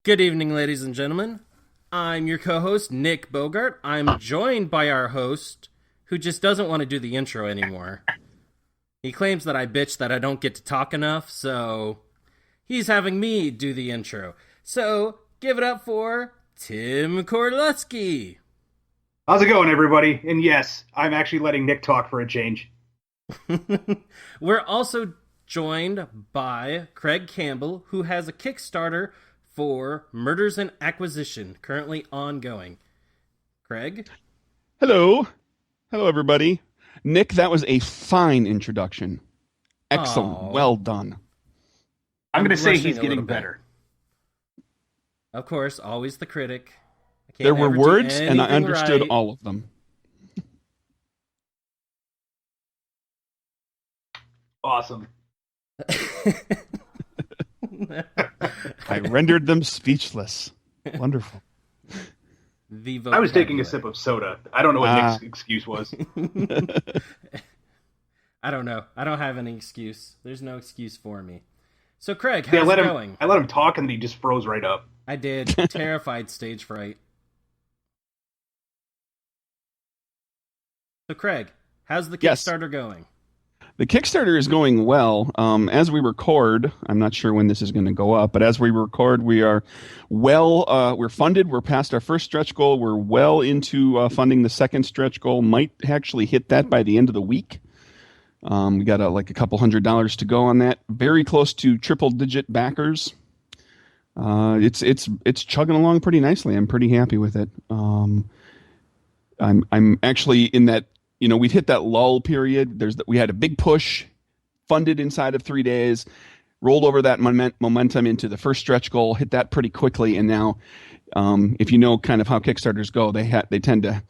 Good evening, ladies and gentlemen. I'm your co-host, Nick Bogart. I'm joined by our host, who just doesn't want to do the intro anymore. He claims that I bitch that I don't get to talk enough, so he's having me do the intro. So, give it up for Tim Korleski. How's it going, everybody? And yes, I'm actually letting Nick talk for a change. We're also joined by Craig Campbell, who has a Kickstarter for Murders and Acquisition, currently ongoing. Craig? Hello. Hello, everybody. Nick, that was a fine introduction. Excellent. Aww. Well done. I'm going to say he's blushing a getting little bit. better. Of course, always the critic. I can't There were ever do words, and I anything understood right. all of them. Awesome. I rendered them speechless. Wonderful. I was taking a sip of soda. I don't know what Nick's excuse was. I don't know. I don't have any excuse. There's no excuse for me. So, Craig, Yeah, how's it going? I let him talk, and then he just froze right up. I did. Terrified stage fright. So, Craig, how's the Yes. Kickstarter going? The Kickstarter is going well. As we record, I'm not sure when this is going to go up, but as we record, we are we're funded. We're past our first stretch goal. We're well into funding the second stretch goal. Might actually hit that by the end of the week. We got like a couple $100 to go on that. Very close to triple-digit backers. It's chugging along pretty nicely. I'm pretty happy with it. I'm actually in that. You know, we've hit that lull period. We had a big push, funded inside of 3 days, rolled over that momentum into the first stretch goal, hit that pretty quickly, and now, if you know kind of how Kickstarters go, they tend to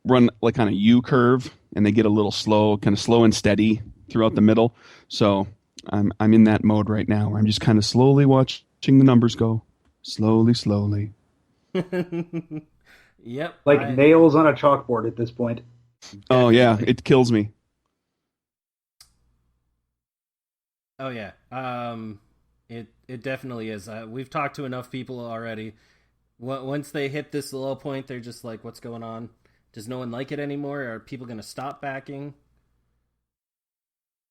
run like on a U curve, and they get a little slow, kind of slow and steady throughout the middle. So I'm in that mode right now, where I'm just kind of slowly watching the numbers go, slowly. Yep. Like nails on a chalkboard at this point. Oh yeah, it kills me. Oh yeah. It definitely is. We've talked to enough people already. Once they hit this low point, they're just like, "What's going on? Does no one like it anymore? Are people going to stop backing?"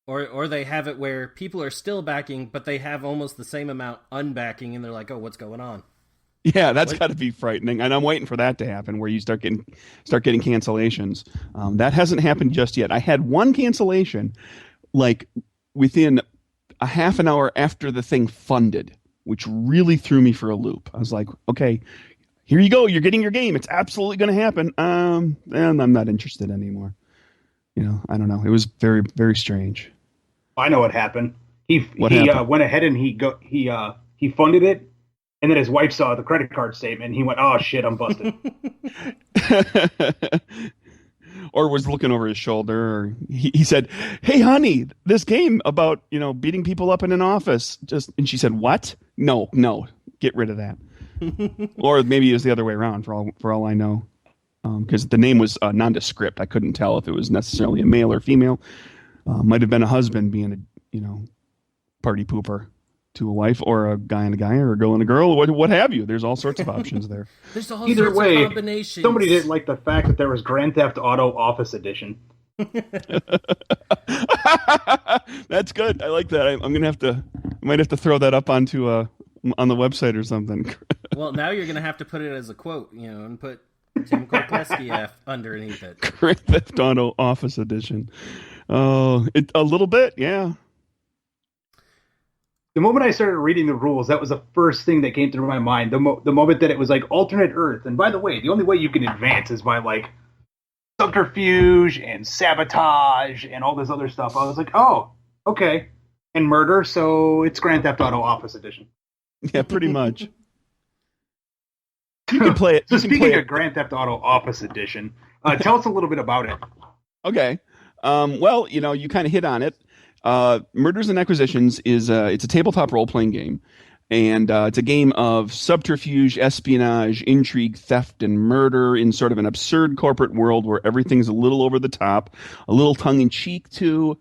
Or they have it where people are still backing, but they have almost the same amount unbacking, and they're like, "Oh, what's going on?" Yeah, that's got to be frightening, and I'm waiting for that to happen, where you start getting cancellations. That hasn't happened just yet. I had one cancellation, like within a half an hour after the thing funded, which really threw me for a loop. I was like, okay, here you go. You're getting your game. It's absolutely going to happen. And I'm not interested anymore. You know, I don't know. It was very, very strange. I know what happened. He happened? went ahead and he funded it. And then his wife saw the credit card statement, and he went, "Oh shit, I'm busted." Or was looking over his shoulder, or he said, "Hey, honey, this game about beating people up in an office." And she said, "What? No, get rid of that." Or maybe it was the other way around. For all I know, because the name was nondescript, I couldn't tell if it was necessarily a male or female. Might have been a husband being a party pooper to a wife, or a guy and a guy, or a girl and a girl, what have you. There's all sorts of options there. There's all Either sorts way, of combinations. Somebody didn't like the fact that there was Grand Theft Auto Office Edition. That's good. I like that. I might have to throw that up on the website or something. Well, now you're gonna have to put it as a quote, and put Tim Korleski underneath it. Grand Theft Auto Office Edition. Oh, a little bit, yeah. The moment I started reading the rules, that was the first thing that came through my mind. The moment that it was like alternate Earth. And by the way, the only way you can advance is by like subterfuge and sabotage and all this other stuff. I was like, oh, okay. And murder, so it's Grand Theft Auto Office Edition. Yeah, pretty much. You can play it. So speaking of Grand Theft Auto Office Edition, tell us a little bit about it. Okay. Well, you kind of hit on it. Murders and Acquisitions is it's a tabletop role-playing game, And it's a game of subterfuge, espionage, intrigue, theft, and murder in sort of an absurd corporate world where everything's a little over the top, a little tongue-in-cheek, too.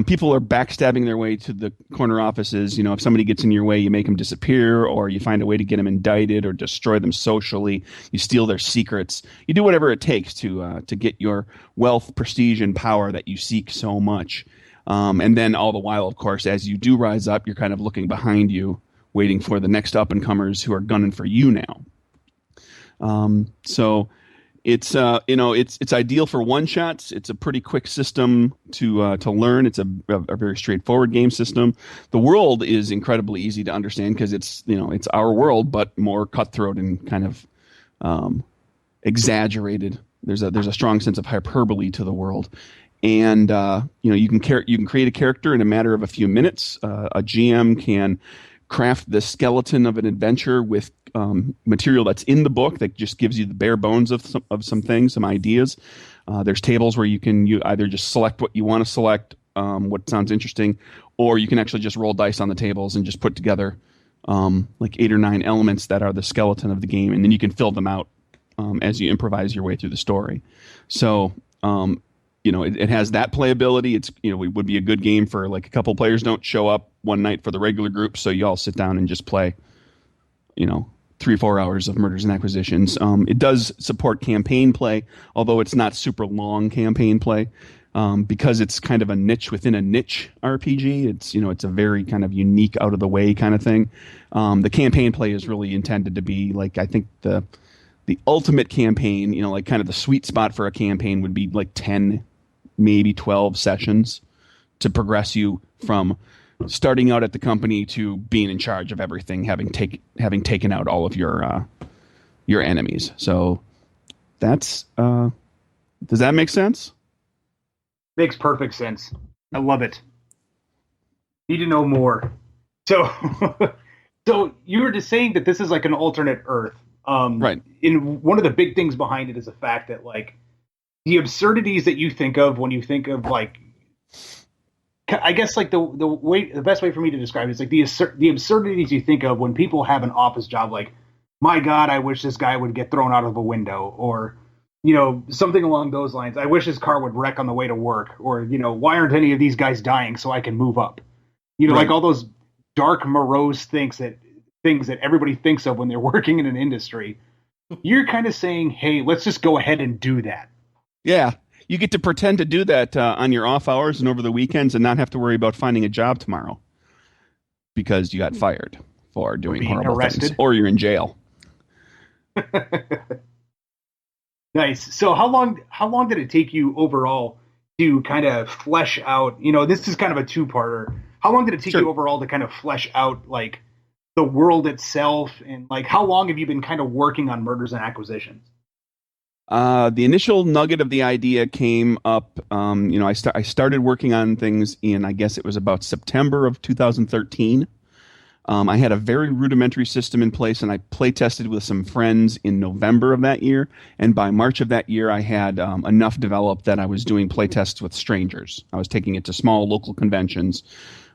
People are backstabbing their way to the corner offices. If somebody gets in your way, you make them disappear, or you find a way to get them indicted or destroy them socially. You steal their secrets. You do whatever it takes to get your wealth, prestige, and power that you seek so much. And then all the while, of course, as you do rise up, you're kind of looking behind you, waiting for the next up-and-comers who are gunning for you now. So it's it's ideal for one-shots. It's a pretty quick system to learn. It's a very straightforward game system. The world is incredibly easy to understand because it's our world, but more cutthroat and kind of exaggerated. There's a strong sense of hyperbole to the world. And you can create a character in a matter of a few minutes. A GM can craft the skeleton of an adventure with material that's in the book that just gives you the bare bones of some things, some ideas. There's tables where you either just select what you want to select, what sounds interesting, or you can actually just roll dice on the tables and just put together like 8 or 9 elements that are the skeleton of the game, and then you can fill them out as you improvise your way through the story. So it has that playability. It's it would be a good game for like a couple players don't show up one night for the regular group, so you all sit down and just play 3 or 4 hours of Murders and Acquisitions. It does support campaign play, although it's not super long campaign play, because it's kind of a niche within a niche RPG. It's a very kind of unique, out of the way kind of thing. The campaign play is really intended to be like, I think the ultimate campaign, like kind of the sweet spot for a campaign would be like 10, maybe 12 sessions to progress you from starting out at the company to being in charge of everything, having taken out all of your enemies. So that's does that make sense? Makes perfect sense. I love it. Need to know more. So you were just saying that this is like an alternate Earth. Right. In one of the big things behind it is the fact that like the absurdities that you think of when you think of like, I guess like the best way for me to describe it is like the absurdities you think of when people have an office job, like, my God, I wish this guy would get thrown out of a window, or something along those lines. I wish his car would wreck on the way to work, or why aren't any of these guys dying so I can move up? Right. Like all those dark, morose things that everybody thinks of when they're working in an industry. You're kind of saying, hey, let's just go ahead and do that. Yeah. You get to pretend to do that on your off hours and over the weekends and not have to worry about finding a job tomorrow because you got fired for doing horrible things, or you're in jail. Nice. So how long did it take you overall to kind of flesh out, this is kind of a two-parter. How long did it take you overall to kind of flesh out like the world itself, and like how long have you been kind of working on Murders and Acquisitions? The initial nugget of the idea came up, I started working on things in, I guess it was about September of 2013. I had a very rudimentary system in place, and I play tested with some friends in November of that year. And by March of that year, I had enough developed that I was doing play tests with strangers. I was taking it to small local conventions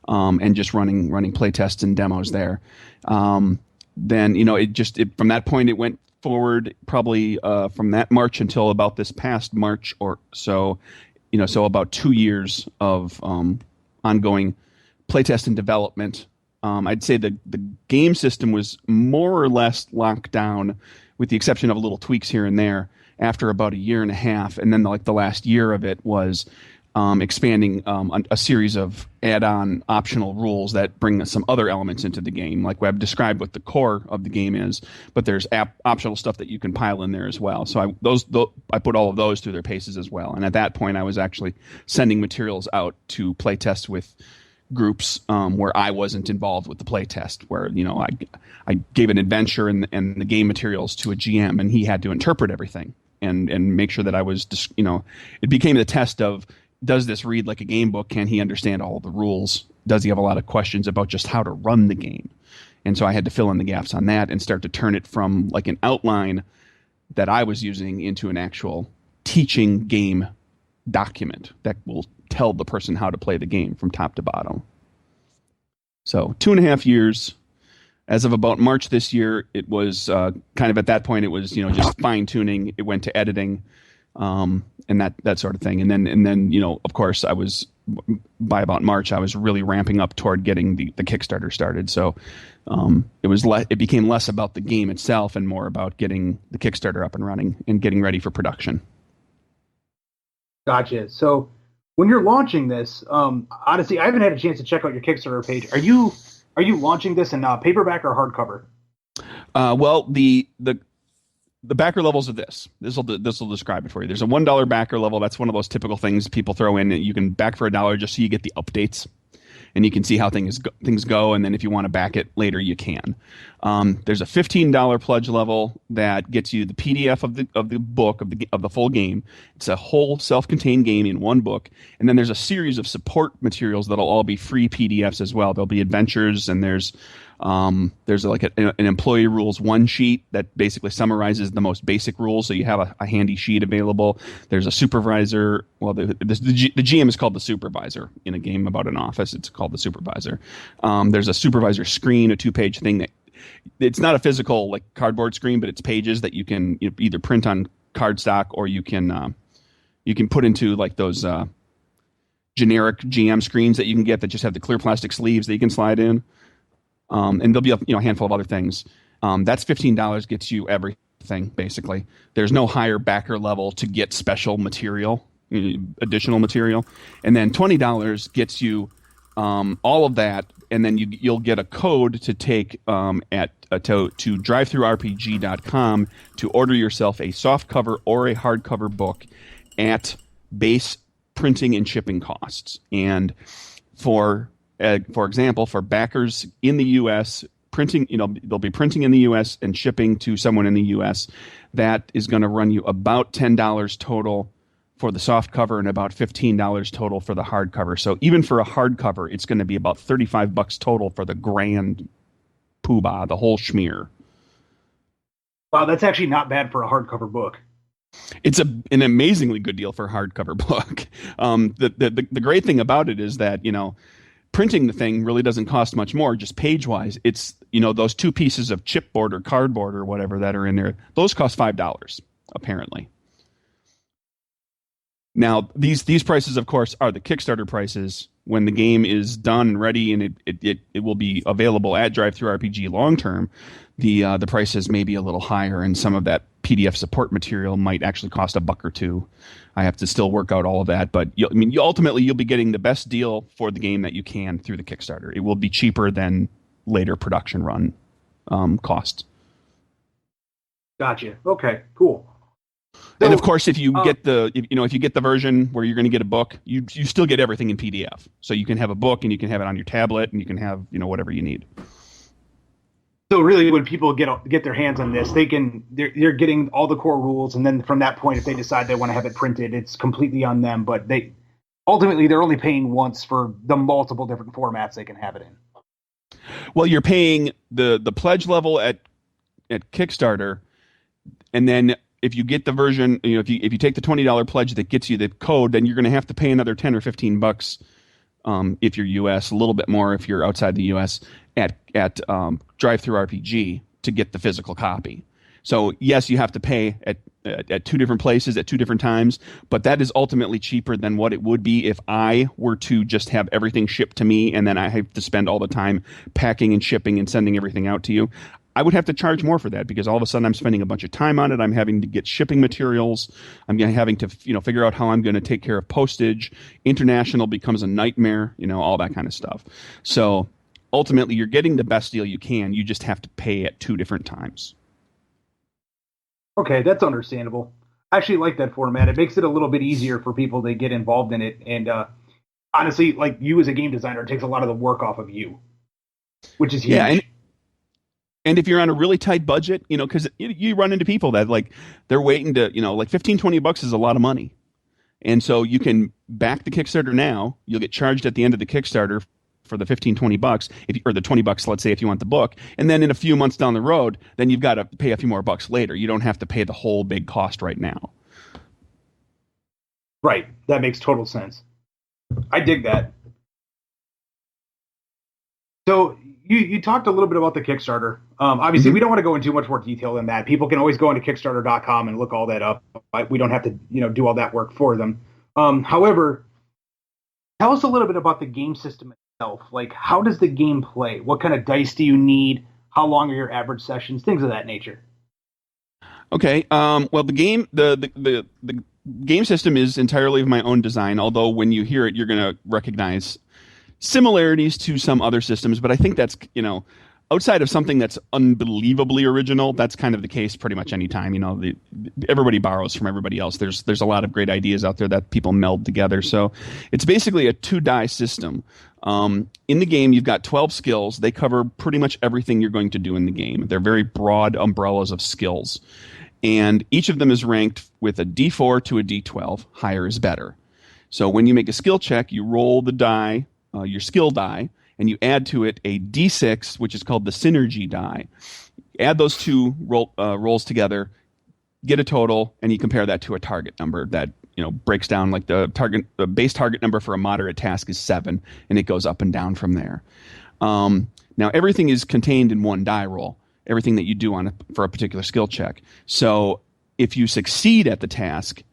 and just running play tests and demos there. Then, from that point, it went forward probably from that March until about this past March or so, so about 2 years of ongoing playtest and development. I'd say the game system was more or less locked down, with the exception of little tweaks here and there, after about a year and a half. And then the last year of it was expanding a series of add-on optional rules that bring some other elements into the game, like I've described what the core of the game is, but there's optional stuff that you can pile in there as well. So I put all of those through their paces as well. And at that point, I was actually sending materials out to play test with groups where I wasn't involved with the play test, where I gave an adventure and the game materials to a GM, and he had to interpret everything and make sure that I was it became the test of, does this read like a game book? Can he understand all the rules? Does he have a lot of questions about just how to run the game? And so I had to fill in the gaps on that and start to turn it from like an outline that I was using into an actual teaching game document that will tell the person how to play the game from top to bottom. So 2.5 years. As of about March this year, it was kind of at that point, it was, just fine tuning. It went to editing, and that sort of thing. And then, of course, by about March, I was really ramping up toward getting the Kickstarter started. So it became less about the game itself and more about getting the Kickstarter up and running and getting ready for production. Gotcha. So when you're launching this, honestly, I haven't had a chance to check out your Kickstarter page. Are you launching this in paperback or hardcover? Well, the backer levels of this will describe it for you. There's a $1 backer level. That's one of those typical things people throw in. You can back for $1 just so you get the updates, and you can see how things go. And then if you want to back it later, you can. There's a $15 pledge level that gets you the PDF of the book of the full game. It's a whole self-contained game in one book. And then there's a series of support materials that'll all be free PDFs as well. There'll be adventures, and there's like an employee rules one sheet that basically summarizes the most basic rules. So you have a handy sheet available. There's a supervisor. Well, the GM is called the supervisor in a game about an office. It's called the supervisor. There's a supervisor screen, a 2-page thing that it's not a physical like cardboard screen, but it's pages that you can either print on cardstock or you can put into like those generic GM screens that you can get that just have the clear plastic sleeves that you can slide in. And there'll be a handful of other things. That's $15, gets you everything, basically. There's no higher backer level to get special material, additional material. And then $20 gets you all of that, and then you'll get a code to take to drivethrurpg.com to order yourself a softcover or a hardcover book at base printing and shipping costs. And for example, for backers in the U.S., printing, they'll be printing in the U.S. and shipping to someone in the U.S. That is going to run you about $10 total for the soft cover and about $15 total for the hardcover. So even for a hardcover, it's going to be about $35 total for the grand poobah, the whole schmear. Wow, that's actually not bad for a hardcover book. It's an amazingly good deal for a hardcover book. The great thing about it is that, printing the thing really doesn't cost much more, just page-wise. It's, those 2 pieces of chipboard or cardboard or whatever that are in there, those cost $5, apparently. Now, these prices, of course, are the Kickstarter prices. When the game is done and ready and it will be available at DriveThruRPG long-term, the prices may be a little higher, and some of that PDF support material might actually cost $1 or $2. I have to still work out all of that, but ultimately you'll be getting the best deal for the game that you can through the Kickstarter. It will be cheaper than later production run costs. Gotcha. Okay, cool. And of course, if you get the version where you're going to get a book, you still get everything in PDF. So you can have a book and you can have it on your tablet and you can have whatever you need. So really, when people get their hands on this, they're getting all the core rules, and then from that point, if they decide they want to have it printed, it's completely on them. But they're only paying once for the multiple different formats they can have it in. Well, you're paying the pledge level at Kickstarter, and then if you get the version, if you take the $20 pledge that gets you the code, then you're going to have to pay another $10 or $15 if you're U.S., a little bit more if you're outside the U.S. at DriveThruRPG to get the physical copy. So yes, you have to pay at 2 different places at 2 different times, but that is ultimately cheaper than what it would be if I were to just have everything shipped to me and then I have to spend all the time packing and shipping and sending everything out to you. I would have to charge more for that because all of a sudden I'm spending a bunch of time on it. I'm having to get shipping materials. I'm having to figure out how I'm going to take care of postage. International becomes a nightmare, all that kind of stuff. So ultimately, you're getting the best deal you can. You just have to pay at 2 different times. Okay, that's understandable. I actually like that format. It makes it a little bit easier for people to get involved in it. And honestly, like you as a game designer, it takes a lot of the work off of you, which is huge. Yeah, and if you're on a really tight budget, because you run into people that they're waiting to, like $15-20 is a lot of money. And so you can back the Kickstarter now. You'll get charged at the end of the Kickstarter for the $15-20 or the $20, let's say, if you want the book. And then in a few months down the road, then you've got to pay a few more bucks later. You don't have to pay the whole big cost right now. Right. That makes total sense. I dig that. So You talked a little bit about the Kickstarter. Obviously, we don't want to go into much more detail than that. People can always go into Kickstarter.com and look all that up. We don't have to, do all that work for them. However, tell us a little bit about the game system itself. Like, how does the game play? What kind of dice do you need? How long are your average sessions? Things of that nature. Okay. Well, the game system is entirely of my own design. Although when you hear it, you're going to recognize similarities to some other systems. But I think that's outside of something that's unbelievably original, that's kind of the case pretty much any time. Everybody borrows from everybody else. There's a lot of great ideas out there that people meld together. So it's basically a 2-die system. In the game, you've got 12 skills. They cover pretty much everything you're going to do in the game. They're very broad umbrellas of skills. And each of them is ranked with a D4 to a D12. Higher is better. So when you make a skill check, you roll the die, your skill die, and you add to it a D6, which is called the synergy die. Add those two rolls together, get a total, and you compare that to a target number that breaks down. Like the base target number for a moderate task is 7, and it goes up and down from there. Now everything is contained in one die roll. Everything that you do for a particular skill check. So if you succeed at the task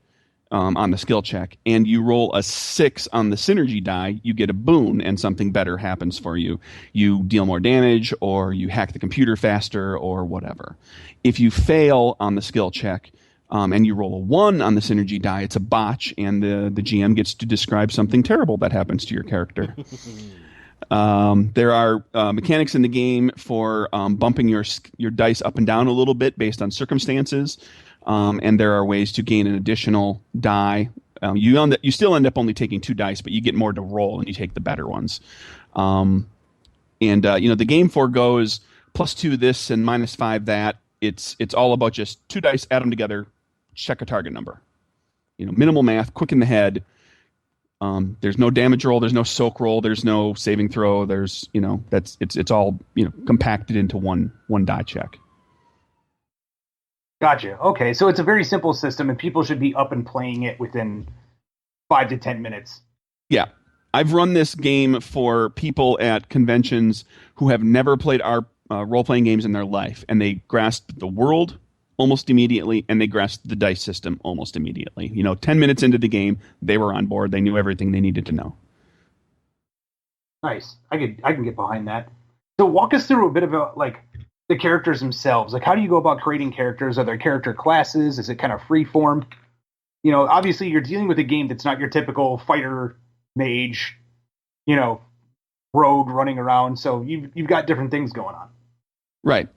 on the skill check and you roll a 6 on the synergy die, you get a boon and something better happens for you. You deal more damage, or you hack the computer faster, or whatever. If you fail on the skill check and you roll a 1 on the synergy die, it's a botch, and the GM gets to describe something terrible that happens to your character. There are mechanics in the game for bumping your dice up and down a little bit based on circumstances, and there are ways to gain an additional die. You still end up only taking 2 dice, but you get more to roll, and you take the better ones. The game forgoes +2 this and -5 that. It's all about just 2 dice, add them together, check a target number. Minimal math, quick in the head. There's no damage roll, there's no soak roll, there's no saving throw. There's it's all compacted into one die check. Gotcha. Okay, so it's a very simple system, and people should be up and playing it within 5 to 10 minutes. Yeah, I've run this game for people at conventions who have never played our role-playing games in their life, and they grasped the world almost immediately, and they grasped the dice system almost immediately. 10 minutes into the game, they were on board. They knew everything they needed to know. Nice. I can get behind that. So walk us through a bit about the characters themselves. How do you go about creating characters? Are there character classes? Is it kind of free-formed? Obviously you're dealing with a game that's not your typical fighter, mage, rogue running around. So you've got different things going on. Right.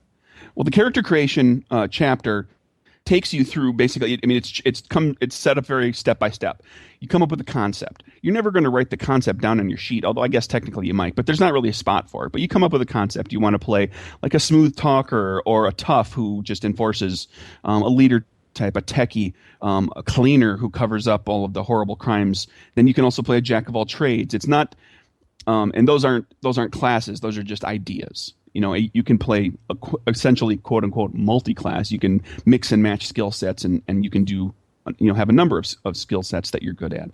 Well, the character creation chapter takes you through basically. It's set up very step by step. You come up with a concept. You're never going to write the concept down on your sheet, although I guess technically you might. But there's not really a spot for it. But you come up with a concept. You want to play like a smooth talker or a tough who just enforces, a leader type, a techie, a cleaner who covers up all of the horrible crimes. Then you can also play a jack of all trades. It's not, and those aren't classes. Those are just ideas. You can play essentially quote unquote multi-class. You can mix and match skill sets, and you can do, have a number of skill sets that you're good at.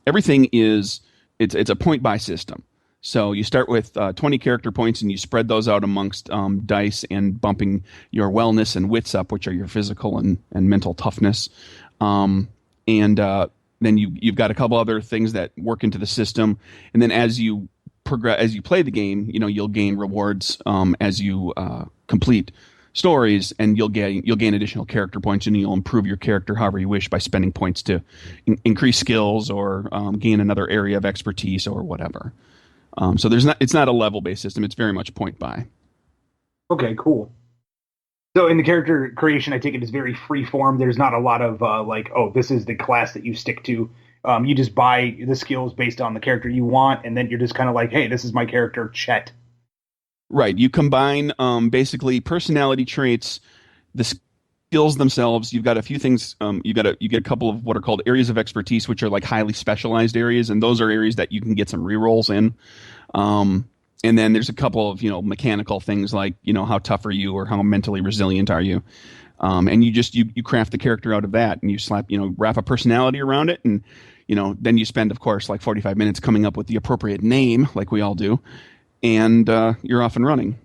Everything it's a point buy system. So you start with 20 character points, and you spread those out amongst dice and bumping your wellness and wits up, which are your physical and mental toughness. Then you've got a couple other things that work into the system, and then as you play the game, you'll gain rewards as you complete stories, and you'll gain additional character points, and you'll improve your character however you wish by spending points to increase skills or gain another area of expertise or whatever. So it's not a level based system. It's very much point buy. Okay, cool. So in the character creation, I take it is very free form. There's not a lot of this is the class that you stick to. You just buy the skills based on the character you want, and then you're just kind of hey, this is my character, Chet. Right. You combine basically personality traits, the skills themselves. You've got a few things. You get a couple of what are called areas of expertise, which are highly specialized areas, and those are areas that you can get some rerolls in. And then there's a couple of mechanical things like how tough are you or how mentally resilient are you. And you craft the character out of that, and you wrap a personality around it, and then you spend, of course, 45 minutes coming up with the appropriate name, like we all do. and you're off and running.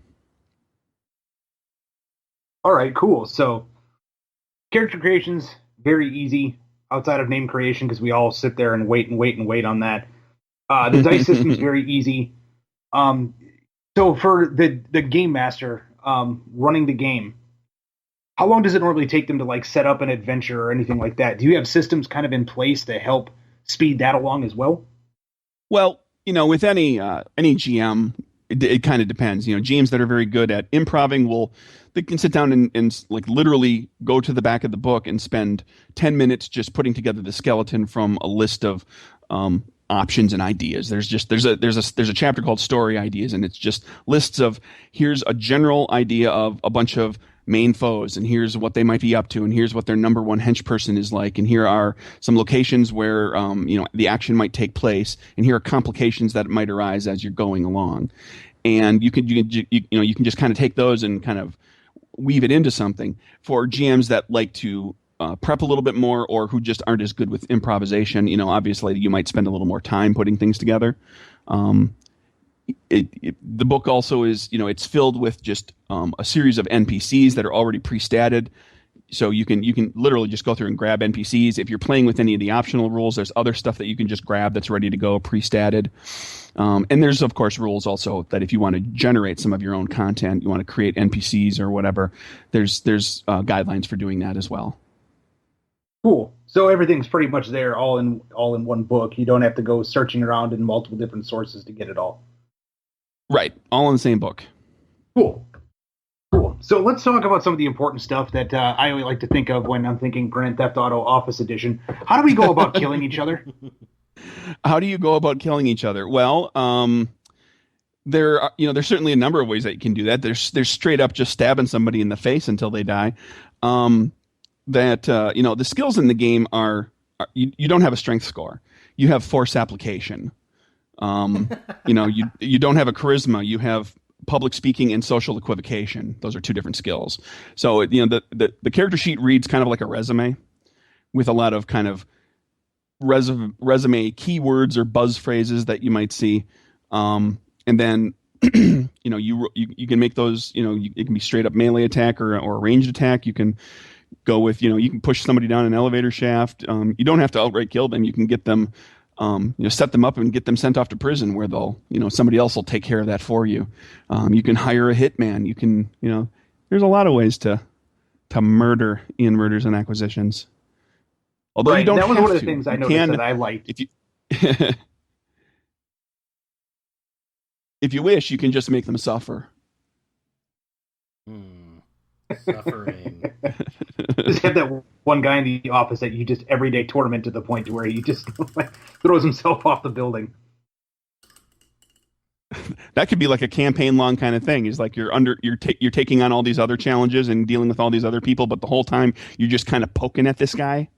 All right, cool. So character creation's very easy outside of name creation because we all sit there and wait on that. The dice system's very easy. So for the game master running the game, how long does it normally take them to like set up an adventure or anything like that? Do you have systems kind of in place to help speed that along as well? Well, with any GM, it kind of depends. GMs that are very good at improving they can sit down and like literally go to the back of the book and spend 10 minutes just putting together the skeleton from a list of options and ideas. There's a chapter called story ideas, and it's just lists of, here's a general idea of a bunch of main foes, and here's what they might be up to, and here's what their number one hench person is like, and here are some locations where the action might take place, and here are complications that might arise as you're going along. And you can just kind of take those and kind of weave it into something. For GMs that like to prep a little bit more, or who just aren't as good with improvisation, obviously you might spend a little more time putting things together. The book also is, it's filled with just a series of NPCs that are already pre-statted. So you can literally just go through and grab NPCs. If you're playing with any of the optional rules, there's other stuff that you can just grab that's ready to go, pre-statted. And there's, of course, rules also that if you want to generate some of your own content, you want to create NPCs or whatever, there's guidelines for doing that as well. Cool. So everything's pretty much there, all in one book. You don't have to go searching around in multiple different sources to get it all. Right. All in the same book. Cool. So let's talk about some of the important stuff that I always like to think of when I'm thinking Grand Theft Auto Office Edition. How do we go about killing each other? How do you go about killing each other? Well, there's certainly a number of ways that you can do that. There's straight up just stabbing somebody in the face until they die. The skills in the game are you don't have a strength score. You have force application. You don't have a charisma. You have public speaking and social equivocation. Those are two different skills. So, the character sheet reads kind of like a resume with a lot of kind of resume keywords or buzz phrases that you might see. And then, you can make those, it can be straight up melee attack or a ranged attack. You can go with, you can push somebody down an elevator shaft. You don't have to outright kill them. You can get them, set them up and get them sent off to prison where they'll, somebody else will take care of that for you. You can hire a hitman. You can, there's a lot of ways to murder in Murders and Acquisitions. Although right, you don't that was have one of the to. things I noticed that I liked. If you wish, you can just make them suffer. Suffering. Just have that one guy in the office that you just everyday torment to the point to where he just throws himself off the building. That could be like a campaign long kind of thing. Is like you're taking on all these other challenges and dealing with all these other people, but the whole time you're just kind of poking at this guy,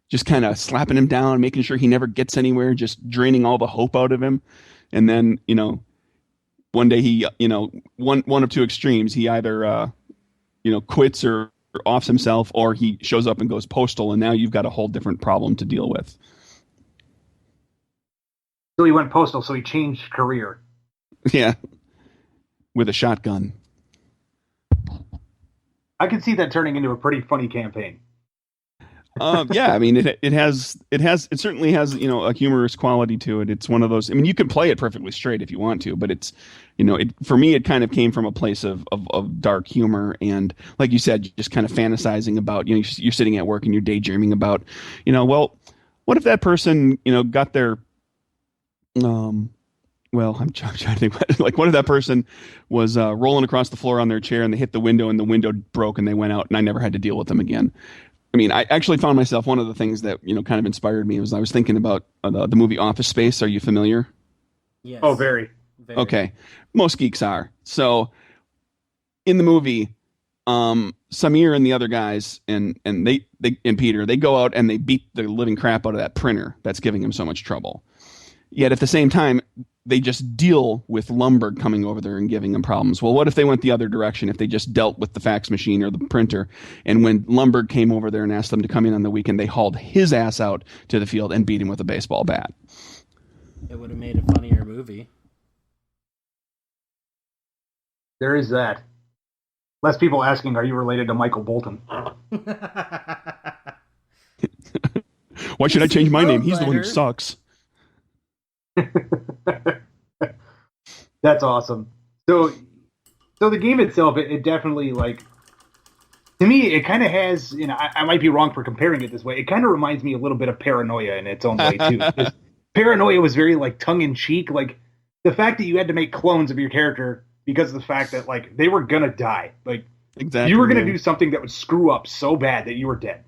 just kind of slapping him down, making sure he never gets anywhere, just draining all the hope out of him. And then, one day he, one of two extremes, he either quits or offs himself, or he shows up and goes postal, and now you've got a whole different problem to deal with. So he went postal, so he changed career. Yeah. With a shotgun. I can see that turning into a pretty funny campaign. Yeah, I mean, it certainly has, a humorous quality to it. It's one of those, I mean, you can play it perfectly straight if you want to, but it's, for me, it kind of came from a place of dark humor. And like you said, just kind of fantasizing about, you're sitting at work and you're daydreaming about, well, what if that person, got their, well, I'm trying to think, like, what if that person was rolling across the floor on their chair and they hit the window and the window broke and they went out and I never had to deal with them again. I mean, I actually found myself, one of the things that, kind of inspired me was I was thinking about the movie Office Space. Are you familiar? Yes. Oh, very. Okay. Most geeks are. So in the movie, Samir and the other guys and Peter, they go out and they beat the living crap out of that printer that's giving him so much trouble. Yet at the same time, they just deal with Lumbergh coming over there and giving them problems. Well, what if they went the other direction? If they just dealt with the fax machine or the printer, and when Lumbergh came over there and asked them to come in on the weekend, they hauled his ass out to the field and beat him with a baseball bat. It would have made a funnier movie. There is that. Less people asking, "Are you related to Michael Bolton?" Why should I change my name? He's the one who sucks. That's awesome. So the game itself, it definitely, like, to me, it kind of has, I might be wrong for comparing it this way. It kind of reminds me a little bit of Paranoia in its own way too. Paranoia was very, like, tongue in cheek, like the fact that you had to make clones of your character because of the fact that, like, they were gonna die. Like, exactly, you were gonna do something that would screw up so bad that you were dead.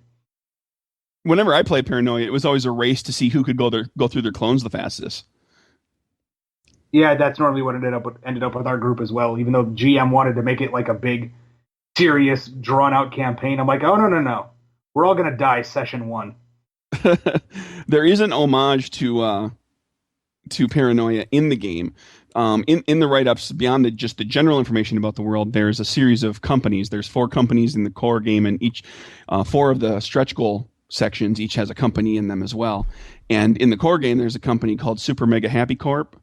Whenever I played Paranoia, it was always a race to see who could go through their clones the fastest. Yeah, that's normally what ended up with our group as well. Even though GM wanted to make it like a big, serious, drawn-out campaign, I'm like, oh, no. We're all going to die session 1. There is an homage to Paranoia in the game. In the write-ups, beyond just the general information about the world, there's a series of companies. There's 4 companies in the core game, and each 4 of the stretch goal sections each has a company in them as well. And in the core game, there's a company called Super Mega Happy Corp,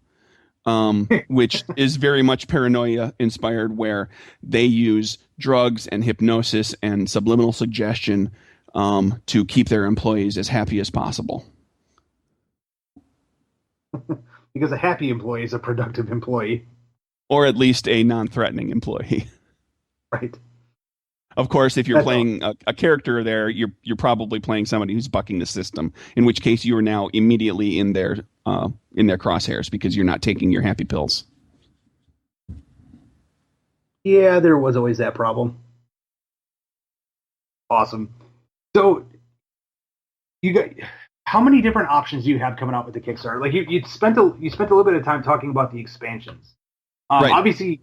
which is very much Paranoia inspired, where they use drugs and hypnosis and subliminal suggestion to keep their employees as happy as possible. Because a happy employee is a productive employee. Or at least a non-threatening employee. Right. Of course, if you're playing a character there, you're probably playing somebody who's bucking the system, in which case you are now immediately in their crosshairs because you're not taking your happy pills. Yeah, there was always that problem. Awesome. So, how many different options do you have coming out with the Kickstarter? Like, you spent a little bit of time talking about the expansions. Right. Obviously,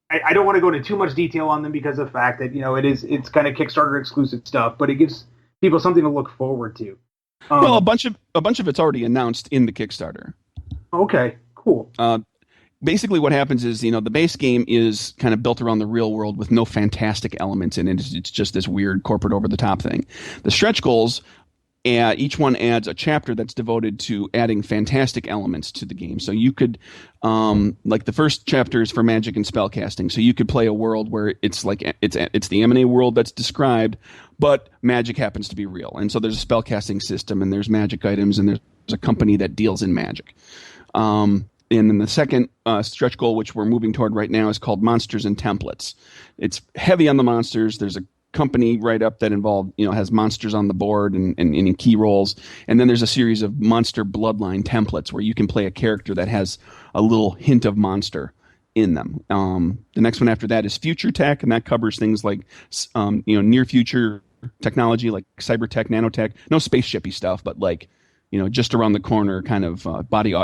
I don't want to go into too much detail on them because of the fact that, it's kind of Kickstarter exclusive stuff, but it gives people something to look forward to. Well, a bunch of it's already announced in the Kickstarter. Okay, cool. Basically what happens is, the base game is kind of built around the real world with no fantastic elements in it. It's just this weird corporate over the top thing. The stretch goals, each one adds a chapter that's devoted to adding fantastic elements to the game. So you could, like the first chapter is for magic and spellcasting. So you could play a world where it's like it's the M&A world that's described, but magic happens to be real. And so there's a spellcasting system, and there's magic items, and there's a company that deals in magic. And then the second stretch goal, which we're moving toward right now, is called Monsters and Templates. It's heavy on the monsters. There's a company right up that has monsters on the board and in key roles. And then there's a series of monster bloodline templates where you can play a character that has a little hint of monster in them. The next one after that is future tech, and that covers things like, near future technology, like cybertech, nanotech, no spaceshipy stuff, but like, just around the corner kind of body,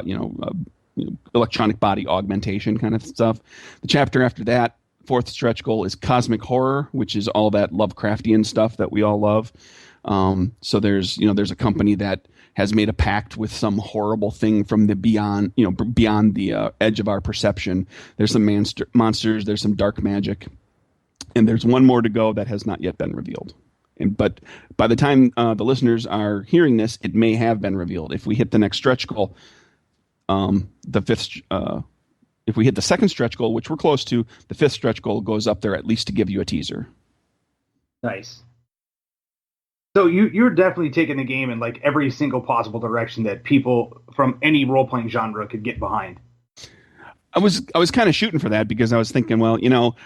electronic body augmentation kind of stuff. The chapter after that, 4th stretch goal, is cosmic horror, which is all that Lovecraftian stuff that we all love. So there's a company that has made a pact with some horrible thing from the beyond the edge of our perception. There's some monsters, there's some dark magic, and there's one more to go that has not yet been revealed. But by the time the listeners are hearing this, it may have been revealed. If we hit the next stretch goal, if we hit the second stretch goal, which we're close to, the 5th stretch goal goes up there at least to give you a teaser. Nice. So you're definitely taking the game in like every single possible direction that people from any role-playing genre could get behind. I was kind of shooting for that because I was thinking, well,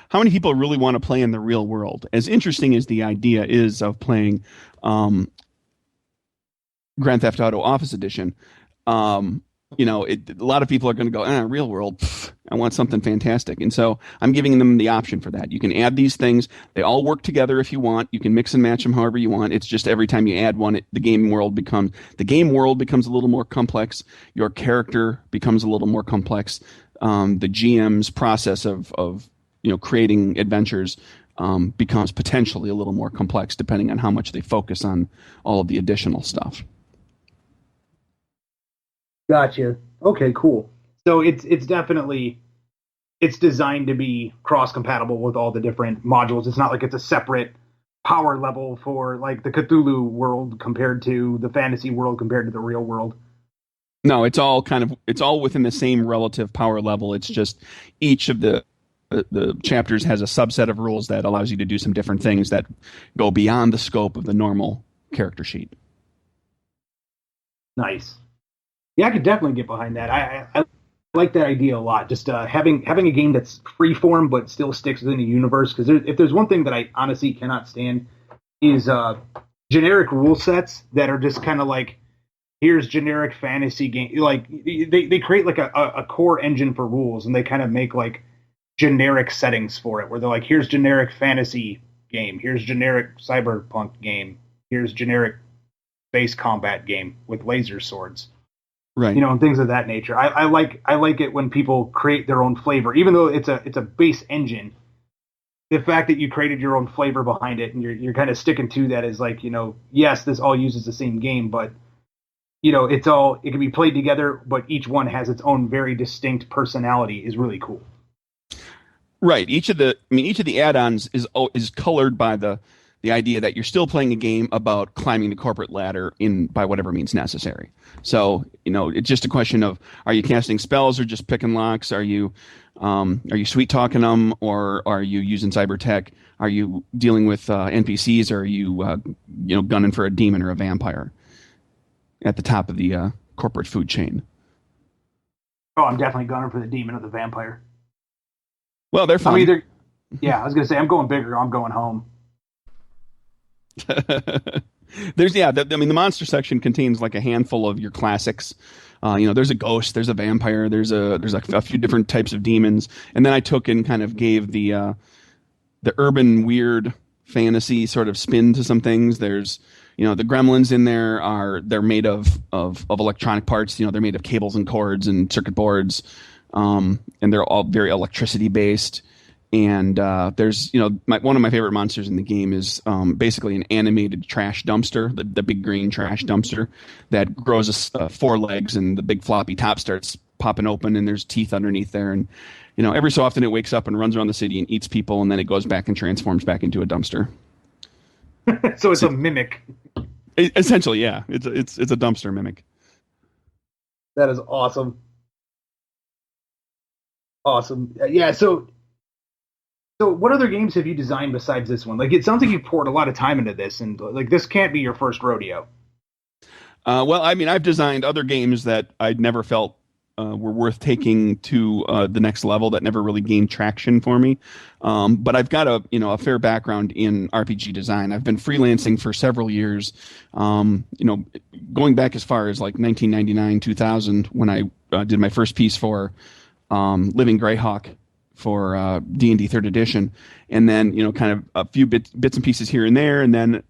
how many people really want to play in the real world? As interesting as the idea is of playing Grand Theft Auto Office Edition, a lot of people are going to go, real world, I want something fantastic. And so I'm giving them the option for that. You can add these things. They all work together if you want. You can mix and match them however you want. It's just every time you add one, the game world becomes a little more complex. Your character becomes a little more complex. The GM's process of creating adventures becomes potentially a little more complex depending on how much they focus on all of the additional stuff. Gotcha. Okay, cool. So it's definitely designed to be cross-compatible with all the different modules. It's not like it's a separate power level for like the Cthulhu world compared to the fantasy world compared to the real world. No, it's all within the same relative power level. It's just each of the the chapters has a subset of rules that allows you to do some different things that go beyond the scope of the normal character sheet. Nice. Yeah, I could definitely get behind that. I like that idea a lot. Just having a game that's freeform but still sticks within a universe. Because if there's one thing that I honestly cannot stand is generic rule sets that are just kind of like, here's generic fantasy game. Like they create like a core engine for rules, and they kind of make like generic settings for it, where they're like, here's generic fantasy game, here's generic cyberpunk game, here's generic space combat game with laser swords. Right. And things of that nature. I like it when people create their own flavor, even though it's a base engine. The fact that you created your own flavor behind it, and you're kind of sticking to that, is like, yes, this all uses the same game, but it can be played together, but each one has its own very distinct personality, is really cool. Right. Each of the add-ons is colored by the idea that you're still playing a game about climbing the corporate ladder by whatever means necessary. So, it's just a question of, are you casting spells or just picking locks? Are you sweet talking them, or are you using cyber tech? Are you dealing with NPCs, or are you gunning for a demon or a vampire at the top of the corporate food chain? Oh, I'm definitely gunning for the demon or the vampire. Well, they're fun. I was going to say, I'm going bigger. I'm going home. The monster section contains like a handful of your classics. There's a ghost, there's a vampire, there's a few different types of demons, and then I took and kind of gave the urban weird fantasy sort of spin to some things. There's the gremlins in there they're made of electronic parts. They're made of cables and cords and circuit boards, and they're all very electricity based. And there's one of my favorite monsters in the game is basically an animated trash dumpster, the big green trash dumpster that grows 4 legs, and the big floppy top starts popping open, and there's teeth underneath there. And every so often it wakes up and runs around the city and eats people, and then it goes back and transforms back into a dumpster. So it's a mimic. Essentially, yeah, it's a dumpster mimic. That is awesome. Awesome. Yeah. So what other games have you designed besides this one? Like, it sounds like you poured a lot of time into this, and like, this can't be your first rodeo. Well, I've designed other games that I'd never felt were worth taking to the next level, that never really gained traction for me. But I've got a fair background in RPG design. I've been freelancing for several years, going back as far as like 1999, 2000, when I did my first piece for Living Greyhawk for D&D 3rd edition, and then kind of a few bits and pieces here and there, and then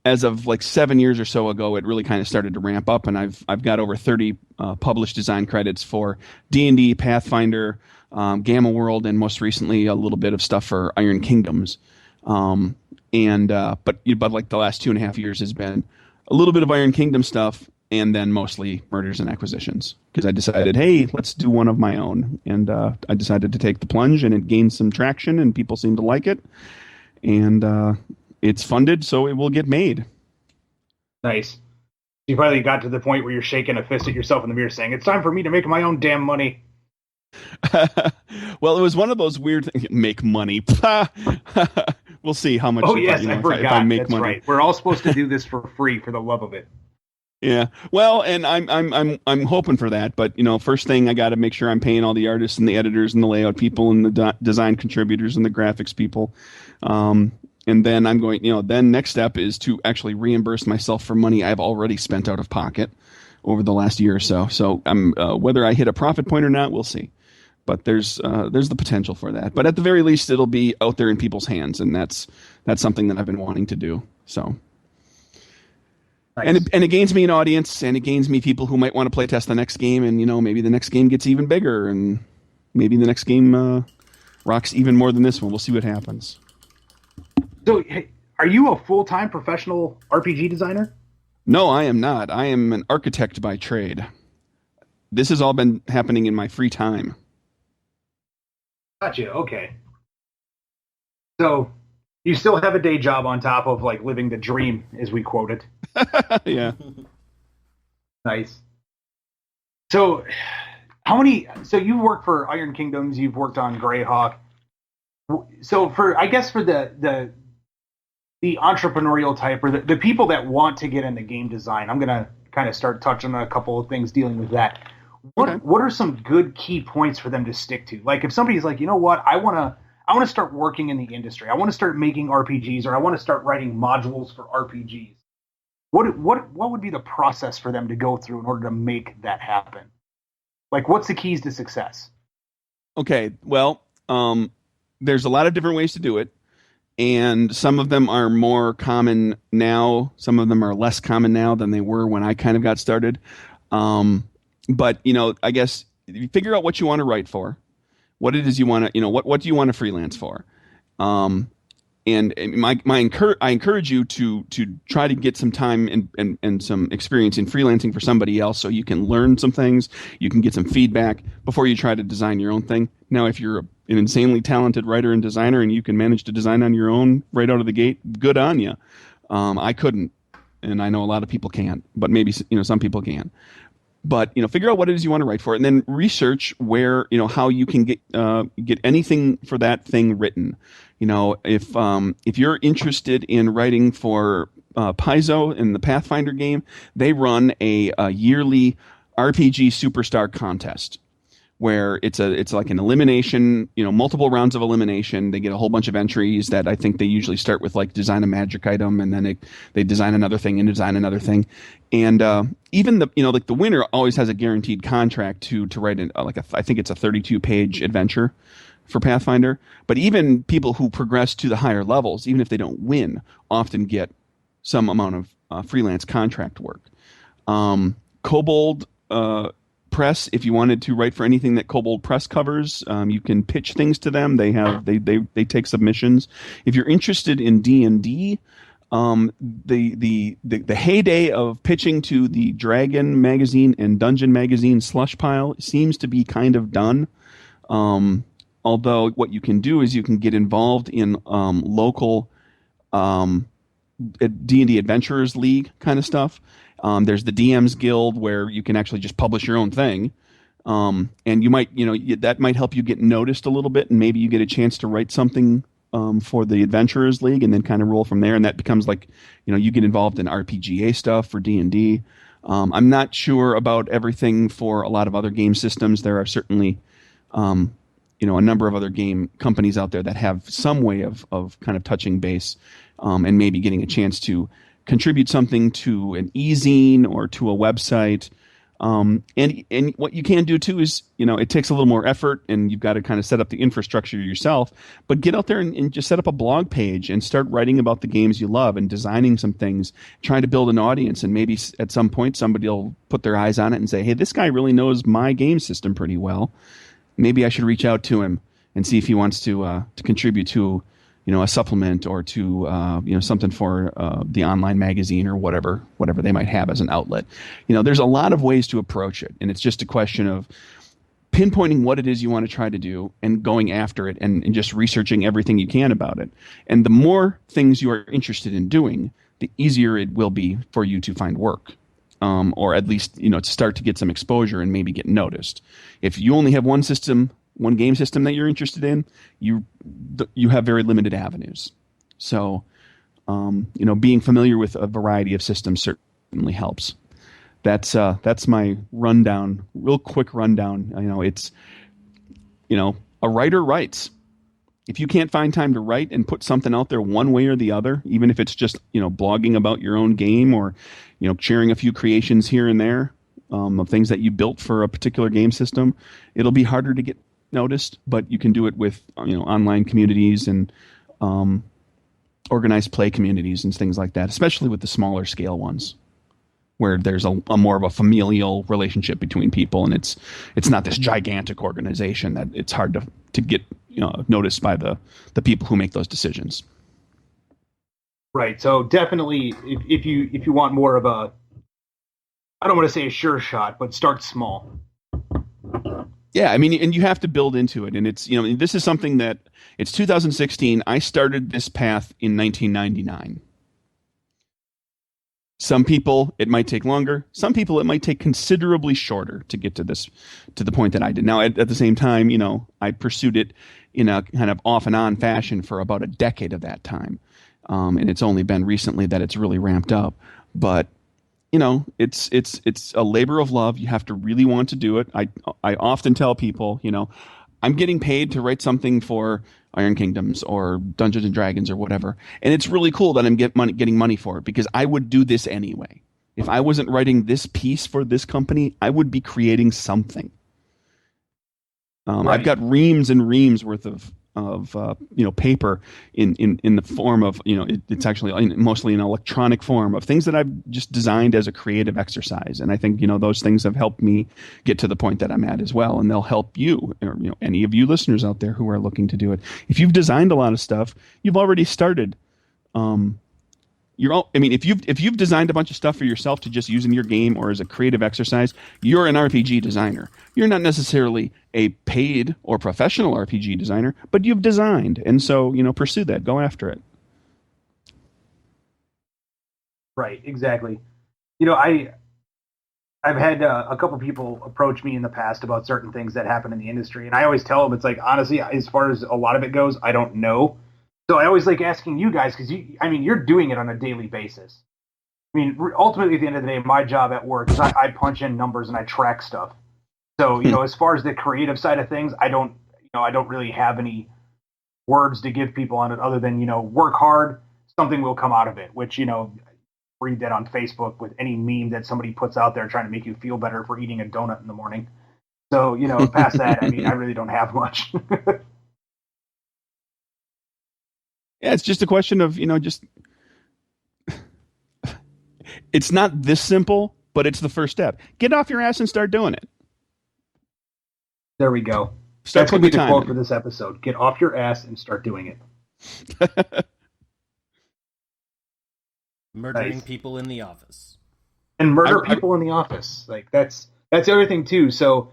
as of like 7 years or so ago, it really kind of started to ramp up, and I've got over 30 published design credits for D&D, Pathfinder, Gamma World, and most recently a little bit of stuff for Iron Kingdoms. But like the last 2.5 years has been a little bit of Iron Kingdom stuff, and then mostly Murders and Acquisitions, because I decided, hey, let's do one of my own. And I decided to take the plunge, and it gained some traction, and people seem to like it. And it's funded, so it will get made. Nice. You finally got to the point where you're shaking a fist at yourself in the mirror saying, it's time for me to make my own damn money. Well, it was one of those weird things. Make money. We'll see how much. Oh, yes, I forgot. If I make That's money. right. We're all supposed to do this for free for the love of it. Yeah, well, and I'm hoping for that, but first thing, I got to make sure I'm paying all the artists and the editors and the layout people and the design contributors and the graphics people, and then I'm going. Then next step is to actually reimburse myself for money I've already spent out of pocket over the last year or so. So I'm whether I hit a profit point or not, we'll see. But there's the potential for that. But at the very least, it'll be out there in people's hands, and that's something that I've been wanting to do. So. Nice. And it gains me an audience, and it gains me people who might want to play test the next game, and maybe the next game gets even bigger, and maybe the next game rocks even more than this one. We'll see what happens. So, are you a full-time professional RPG designer? No, I am not. I am an architect by trade. This has all been happening in my free time. Gotcha. Okay. So, you still have a day job on top of like living the dream, as we quote it. Yeah. Nice. So, how many? So you work for Iron Kingdoms. You've worked on Greyhawk. So for the entrepreneurial type, or the people that want to get into game design, I'm gonna kind of start touching on a couple of things dealing with that. What are some good key points for them to stick to? Like if somebody's like, you know what, I want to start working in the industry. I want to start making RPGs, or I want to start writing modules for RPGs. What would be the process for them to go through in order to make that happen? Like, what's the keys to success? Okay, well, there's a lot of different ways to do it, and some of them are more common now. Some of them are less common now than they were when I kind of got started. But, I guess you figure out what you want to write for, what it is you want to, what do you want to freelance for? And I encourage you to try to get some time and some experience in freelancing for somebody else, so you can learn some things, you can get some feedback before you try to design your own thing. Now, if you're an insanely talented writer and designer and you can manage to design on your own right out of the gate, good on you. I couldn't, and I know a lot of people can't, but maybe some people can. But figure out what it is you want to write for, and then research where how you can get anything for that thing written. If you're interested in writing for Paizo in the Pathfinder game, they run a yearly RPG Superstar contest where it's like an elimination, multiple rounds of elimination. They get a whole bunch of entries that I think they usually start with, like, design a magic item, and then they design another thing and design another thing. And even the winner always has a guaranteed contract to write I think it's a 32-page adventure for Pathfinder. But even people who progress to the higher levels, even if they don't win, often get some amount of freelance contract work. Kobold Press, if you wanted to write for anything that Kobold Press covers, you can pitch things to them. They take submissions. If you're interested in D&D, the heyday of pitching to the Dragon magazine and Dungeon magazine slush pile seems to be kind of done. Although what you can do is you can get involved in local D&D Adventurers League kind of stuff. There's the DM's Guild where you can actually just publish your own thing. And you might, that might help you get noticed a little bit, and maybe you get a chance to write something for the Adventurers League, and then kind of roll from there. And that becomes like, you get involved in RPGA stuff for D&D. I'm not sure about everything for a lot of other game systems. There are certainly, a number of other game companies out there that have some way of kind of touching base, and maybe getting a chance to contribute something to an e-zine or to a website. And what you can do too is, it takes a little more effort, and you've got to kind of set up the infrastructure yourself, but get out there and just set up a blog page and start writing about the games you love and designing some things, trying to build an audience. And maybe at some point somebody will put their eyes on it and say, hey, this guy really knows my game system pretty well. Maybe I should reach out to him and see if he wants to contribute to, a supplement, or to something for the online magazine, or whatever they might have as an outlet. There's a lot of ways to approach it, and it's just a question of pinpointing what it is you want to try to do and going after it, and just researching everything you can about it. And the more things you are interested in doing, the easier it will be for you to find work, or at least to start to get some exposure and maybe get noticed. If you only have one game system that you're interested in, you have very limited avenues. So, being familiar with a variety of systems certainly helps. That's my rundown, real quick rundown. It's, a writer writes. If you can't find time to write and put something out there one way or the other, even if it's just, blogging about your own game, or, sharing a few creations here and there, of things that you built for a particular game system, it'll be harder to get noticed, but you can do it with online communities and organized play communities and things like that, especially with the smaller scale ones where there's a more of a familial relationship between people, and it's not this gigantic organization that it's hard to get noticed by the people who make those decisions. Right. So definitely, if you want more of a, I don't want to say a sure shot, but start small. Yeah, I mean, and you have to build into it. And it's, this is something that, it's 2016. I started this path in 1999. Some people, it might take longer. Some people, it might take considerably shorter to get to the point that I did. Now, at the same time, I pursued it in a kind of off and on fashion for about a decade of that time. And it's only been recently that it's really ramped up. But, it's a labor of love. You have to really want to do it. I often tell people, I'm getting paid to write something for Iron Kingdoms or Dungeons and Dragons or whatever. And it's really cool that I'm getting money for it, because I would do this anyway. If I wasn't writing this piece for this company, I would be creating something. Right. I've got reams and reams worth of paper in the form of, it's actually mostly an electronic form of things that I've just designed as a creative exercise. And I think, those things have helped me get to the point that I'm at as well. And they'll help you, or, any of you listeners out there who are looking to do it. If you've designed a lot of stuff, you've already started. If you've designed a bunch of stuff for yourself to just use in your game or as a creative exercise, you're an RPG designer. You're not necessarily a paid or professional RPG designer, but you've designed. And so, pursue that. Go after it. Right, exactly. I've had a couple people approach me in the past about certain things that happen in the industry, and I always tell them, it's like, honestly, as far as a lot of it goes, I don't know. So I always like asking you guys, because you're doing it on a daily basis. Ultimately, at the end of the day, my job at work is I punch in numbers and I track stuff. So, as far as the creative side of things, I don't really have any words to give people on it other than, work hard, something will come out of it, which, read that on Facebook with any meme that somebody puts out there trying to make you feel better for eating a donut in the morning. So, past that, I really don't have much. Yeah, it's just a question of, it's not this simple, but it's the first step. Get off your ass and start doing it. There we go. That's going to be the quote for this episode. Get off your ass and start doing it. Murdering people in the office. And murder people in the office. Like, that's the other thing, too. So,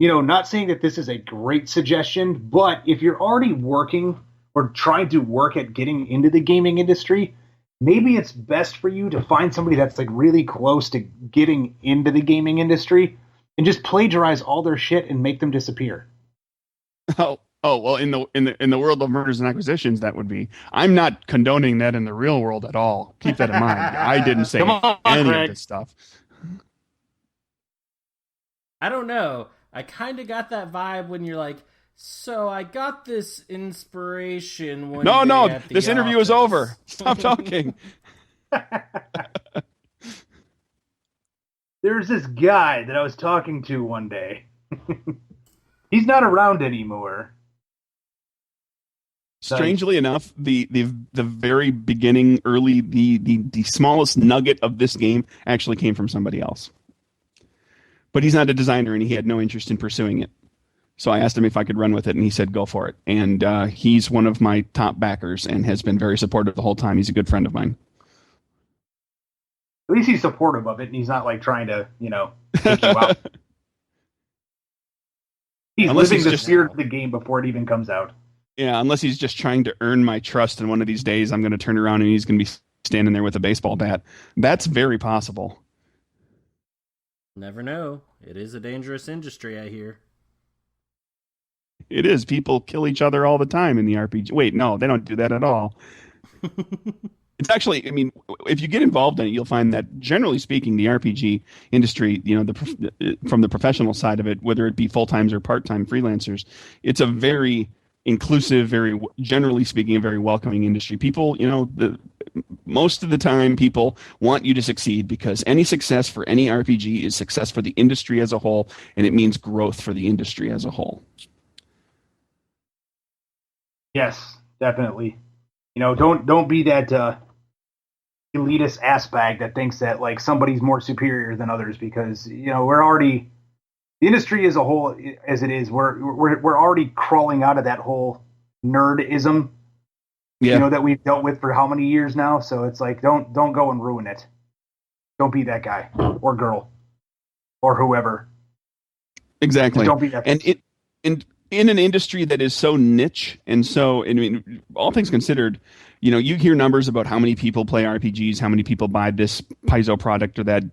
not saying that this is a great suggestion, but if you're already working or trying to work at getting into the gaming industry, maybe it's best for you to find somebody that's like really close to getting into the gaming industry and just plagiarize all their shit and make them disappear. Oh well, in the world of Murders and Acquisitions, that would be. I'm not condoning that in the real world at all. Keep that in mind. I didn't say any of this stuff. I don't know. I kind of got that vibe when you're like, so I got this inspiration one day at the this interview is over. Stop talking. There's this guy that I was talking to one day. He's not around anymore. Strangely enough, the very beginning, early, the smallest nugget of this game actually came from somebody else. But he's not a designer, and he had no interest in pursuing it. So I asked him if I could run with it, and he said, go for it. And he's one of my top backers and has been very supportive the whole time. He's a good friend of mine. At least he's supportive of it, and he's not like trying to, take you out. He's living the spirit of the game before it even comes out. Yeah, unless he's just trying to earn my trust, and one of these days I'm going to turn around and he's going to be standing there with a baseball bat. That's very possible. Never know. It is a dangerous industry, I hear. It is. People kill each other all the time in the RPG. Wait, no, they don't do that at all. It's actually, if you get involved in it, you'll find that, generally speaking, the RPG industry, from the professional side of it, whether it be full-timers or part-time freelancers, it's a very inclusive, very, generally speaking, a very welcoming industry. People, most of the time, people want you to succeed because any success for any RPG is success for the industry as a whole, and it means growth for the industry as a whole. Yes, definitely. Don't be that elitist ass bag that thinks that like somebody's more superior than others, because we're already, the industry as a whole as it is, we're already crawling out of that whole nerdism, that we've dealt with for how many years now. So it's like don't go and ruin it. Don't be that guy or girl or whoever. Exactly. Don't be that. And in an industry that is so niche and so, I mean, all things considered, you hear numbers about how many people play RPGs, how many people buy this Paizo product or that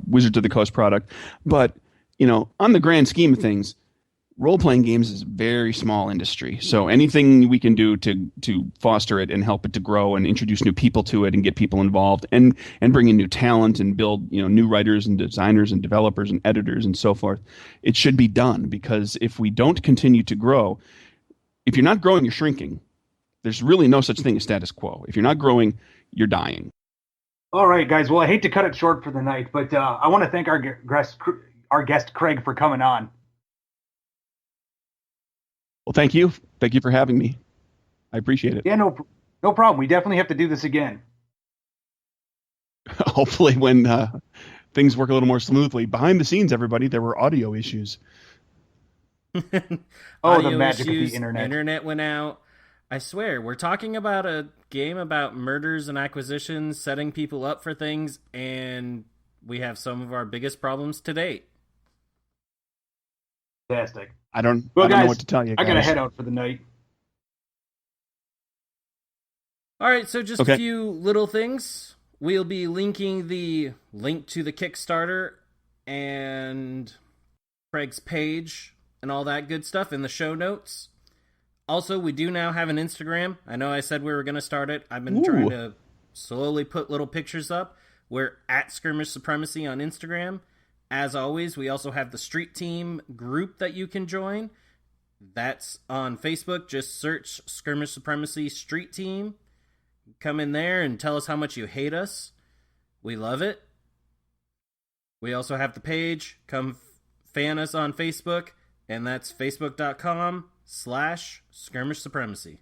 Wizards of the Coast product, but on the grand scheme of things, role-playing games is a very small industry. So anything we can do to foster it and help it to grow and introduce new people to it and get people involved and bring in new talent and build new writers and designers and developers and editors and so forth, it should be done, because if we don't continue to grow, if you're not growing, you're shrinking. There's really no such thing as status quo. If you're not growing, you're dying. All right, guys. Well, I hate to cut it short for the night, but I want to thank our guest Craig for coming on. Well, thank you. Thank you for having me. I appreciate it. Yeah, no problem. We definitely have to do this again. Hopefully when things work a little more smoothly. Behind the scenes, everybody, there were audio issues. The magic of the internet. Internet went out. I swear, we're talking about a game about murders and acquisitions, setting people up for things, and we have some of our biggest problems to date. Fantastic. I don't know what to tell you, guys. I gotta head out for the night. All right, so just a few little things. We'll be linking the link to the Kickstarter and Craig's page and all that good stuff in the show notes. Also, we do now have an Instagram. I know I said we were going to start it. I've been trying to slowly put little pictures up. We're at Skirmish Supremacy on Instagram. As always, we also have the Street Team group that you can join. That's on Facebook. Just search Skirmish Supremacy Street Team. Come in there and tell us how much you hate us. We love it. We also have the page. Come fan us on Facebook. And that's facebook.com/Skirmish Supremacy.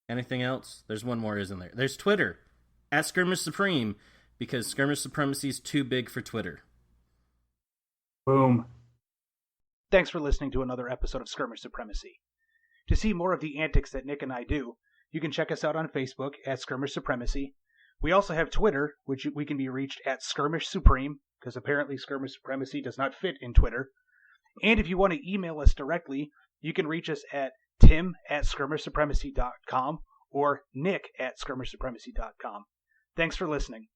Anything else? There's one more, isn't there? There's Twitter. At Skirmish Supreme. Because Skirmish Supremacy is too big for Twitter. Boom. Thanks for listening to another episode of Skirmish Supremacy. To see more of the antics that Nick and I do, you can check us out on Facebook at Skirmish Supremacy. We also have Twitter, which we can be reached at Skirmish Supreme, because apparently Skirmish Supremacy does not fit in Twitter. And if you want to email us directly, you can reach us at tim@skirmishsupremacy.com or nick@skirmishsupremacy.com. Thanks for listening.